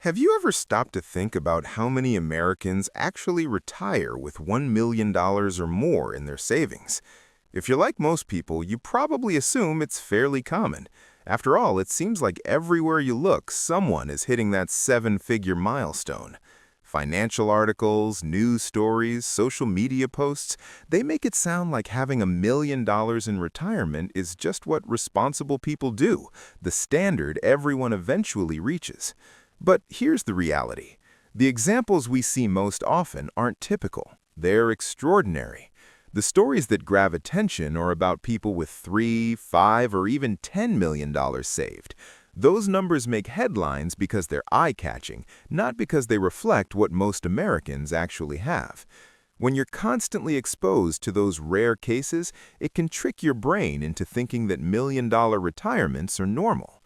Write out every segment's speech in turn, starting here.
Have you ever stopped to think about how many Americans actually retire with $1 million or more in their savings? If you're like most people, you probably assume it's fairly common. After all, it seems like everywhere you look, someone is hitting that seven-figure milestone. Financial articles, news stories, social media posts, they make it sound like having $1 million in retirement is just what responsible people do, the standard everyone eventually reaches. But here's the reality. The examples we see most often aren't typical. They're extraordinary. The stories that grab attention are about people with $3, $5, or even $10 million saved. Those numbers make headlines because they're eye-catching, not because they reflect what most Americans actually have. When you're constantly exposed to those rare cases, it can trick your brain into thinking that million-dollar retirements are normal.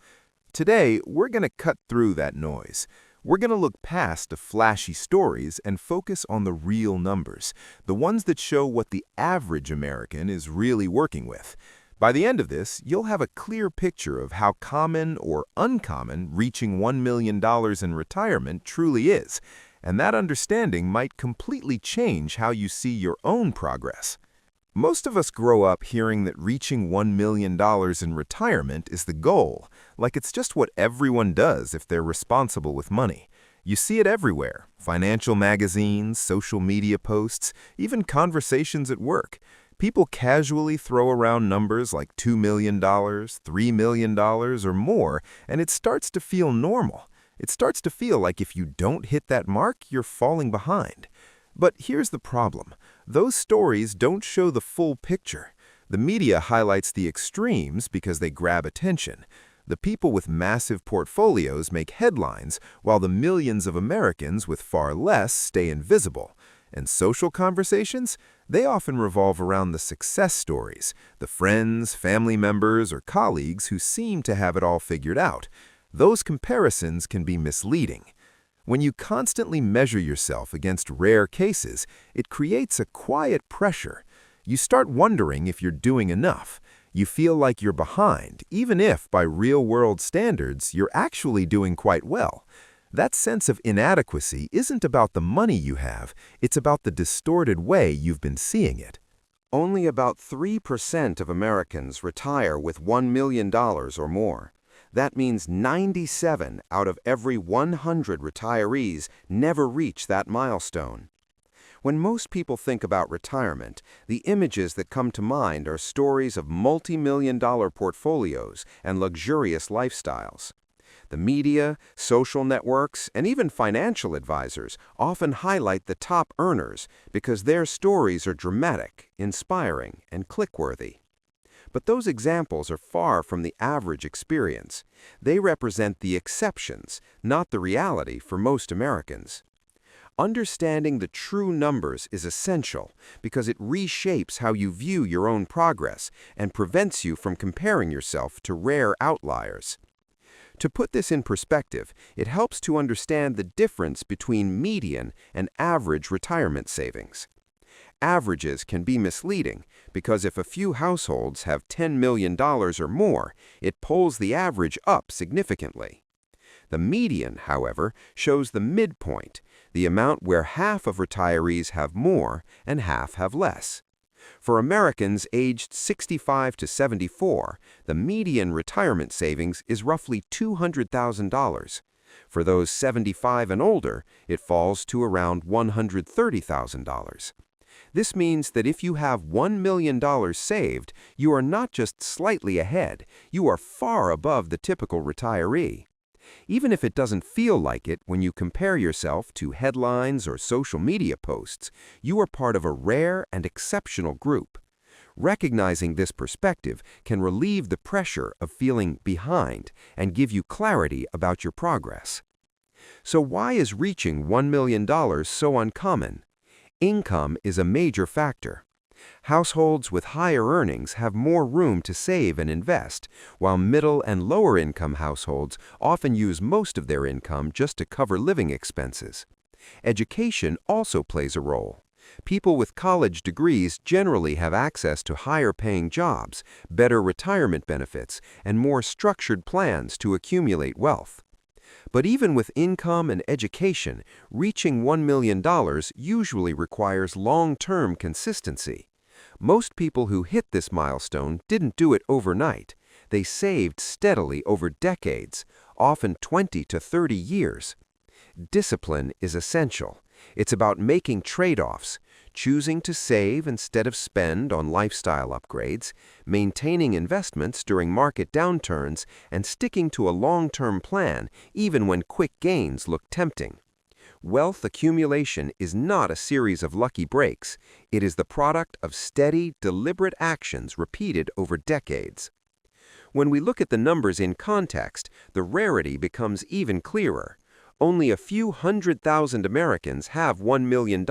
Today, we're going to cut through that noise. We're going to look past the flashy stories and focus on the real numbers, the ones that show what the average American is really working with. By the end of this, you'll have a clear picture of how common or uncommon reaching $1 million in retirement truly is, and that understanding might completely change how you see your own progress. Most of us grow up hearing that reaching $1 million in retirement is the goal, like it's just what everyone does if they're responsible with money. You see it everywhere: financial magazines, social media posts, even conversations at work. People casually throw around numbers like $2 million, $3 million, or more, and it starts to feel normal. It starts to feel like if you don't hit that mark, you're falling behind. But here's the problem. Those stories don't show the full picture. The media highlights the extremes because they grab attention. The people with massive portfolios make headlines, while the millions of Americans with far less stay invisible. And social conversations? They often revolve around the success stories, the friends, family members, or colleagues who seem to have it all figured out. Those comparisons can be misleading. When you constantly measure yourself against rare cases, it creates a quiet pressure. You start wondering if you're doing enough. You feel like you're behind, even if, by real-world standards, you're actually doing quite well. That sense of inadequacy isn't about the money you have, it's about the distorted way you've been seeing it. Only about 3% of Americans retire with $1 million or more. That means 97 out of every 100 retirees never reach that milestone. When most people think about retirement, the images that come to mind are stories of multi-million-dollar portfolios and luxurious lifestyles. The media, social networks, and even financial advisors often highlight the top earners because their stories are dramatic, inspiring, and click-worthy. But those examples are far from the average experience. They represent the exceptions, not the reality for most Americans. Understanding the true numbers is essential because it reshapes how you view your own progress and prevents you from comparing yourself to rare outliers. To put this in perspective, it helps to understand the difference between median and average retirement savings. Averages can be misleading because if a few households have $10 million or more, it pulls the average up significantly. The median, however, shows the midpoint, the amount where half of retirees have more and half have less. For Americans aged 65 to 74, the median retirement savings is roughly $200,000. For those 75 and older, it falls to around $130,000. This means that if you have $1 million saved, you are not just slightly ahead, you are far above the typical retiree. Even if it doesn't feel like it when you compare yourself to headlines or social media posts, you are part of a rare and exceptional group. Recognizing this perspective can relieve the pressure of feeling behind and give you clarity about your progress. So why is reaching $1 million so uncommon? Income is a major factor. Households with higher earnings have more room to save and invest, while middle and lower income households often use most of their income just to cover living expenses. Education also plays a role. People with college degrees generally have access to higher-paying jobs, better retirement benefits, and more structured plans to accumulate wealth. But even with income and education, reaching $1 million usually requires long-term consistency. Most people who hit this milestone didn't do it overnight. They saved steadily over decades, often 20 to 30 years. Discipline is essential. It's about making trade-offs, choosing to save instead of spend on lifestyle upgrades, maintaining investments during market downturns, and sticking to a long-term plan even when quick gains look tempting. Wealth accumulation is not a series of lucky breaks. It is the product of steady, deliberate actions repeated over decades. When we look at the numbers in context, the rarity becomes even clearer. Only a few 100,000 Americans have $1 million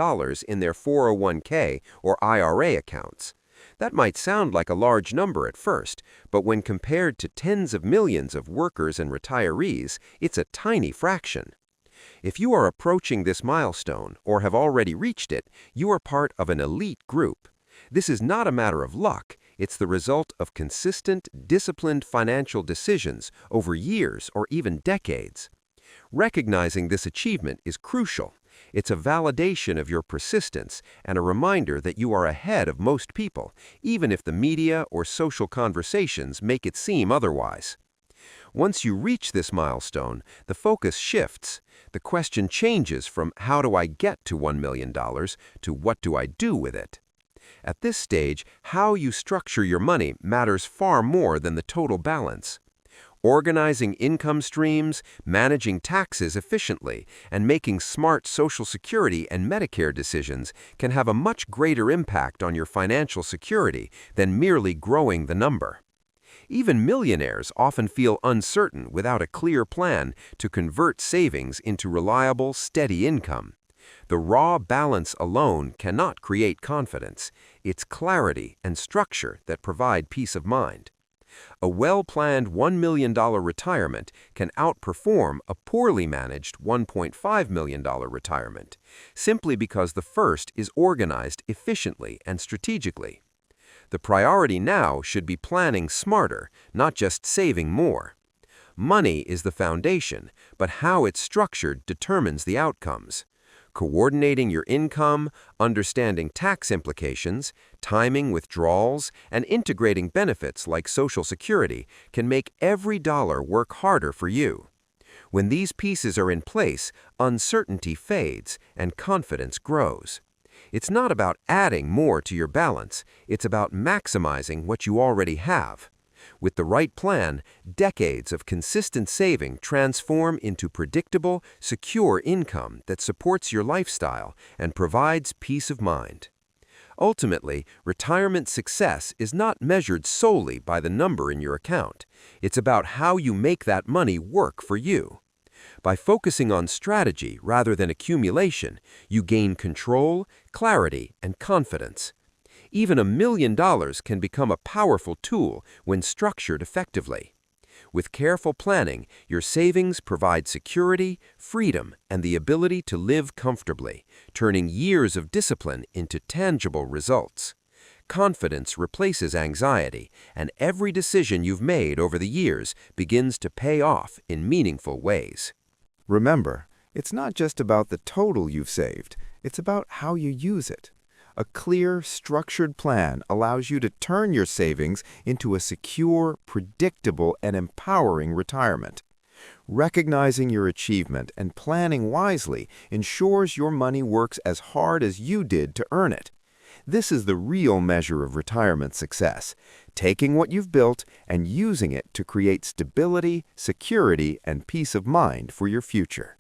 in their 401k or IRA accounts. That might sound like a large number at first, but when compared to tens of millions of workers and retirees, it's a tiny fraction. If you are approaching this milestone or have already reached it, you are part of an elite group. This is not a matter of luck. It's the result of consistent, disciplined financial decisions over years or even decades. Recognizing this achievement is crucial. It's a validation of your persistence and a reminder that you are ahead of most people, even if the media or social conversations make it seem otherwise. Once you reach this milestone, the focus shifts. The question changes from how do I get to $1 million to what do I do with it? At this stage, how you structure your money matters far more than the total balance. Organizing income streams, managing taxes efficiently, and making smart Social Security and Medicare decisions can have a much greater impact on your financial security than merely growing the number. Even millionaires often feel uncertain without a clear plan to convert savings into reliable, steady income. The raw balance alone cannot create confidence. It's clarity and structure that provide peace of mind. A well-planned $1 million retirement can outperform a poorly managed $1.5 million retirement, simply because the first is organized efficiently and strategically. The priority now should be planning smarter, not just saving more. Money is the foundation, but how it's structured determines the outcomes. Coordinating your income, understanding tax implications, timing withdrawals, and integrating benefits like Social Security can make every dollar work harder for you. When these pieces are in place, uncertainty fades and confidence grows. It's not about adding more to your balance, it's about maximizing what you already have. With the right plan, decades of consistent saving transform into predictable, secure income that supports your lifestyle and provides peace of mind. Ultimately, retirement success is not measured solely by the number in your account. It's about how you make that money work for you. By focusing on strategy rather than accumulation, you gain control, clarity, and confidence. Even $1 million can become a powerful tool when structured effectively. With careful planning, your savings provide security, freedom, and the ability to live comfortably, turning years of discipline into tangible results. Confidence replaces anxiety, and every decision you've made over the years begins to pay off in meaningful ways. Remember, it's not just about the total you've saved, it's about how you use it. A clear, structured plan allows you to turn your savings into a secure, predictable, and empowering retirement. Recognizing your achievement and planning wisely ensures your money works as hard as you did to earn it. This is the real measure of retirement success, taking what you've built and using it to create stability, security, and peace of mind for your future.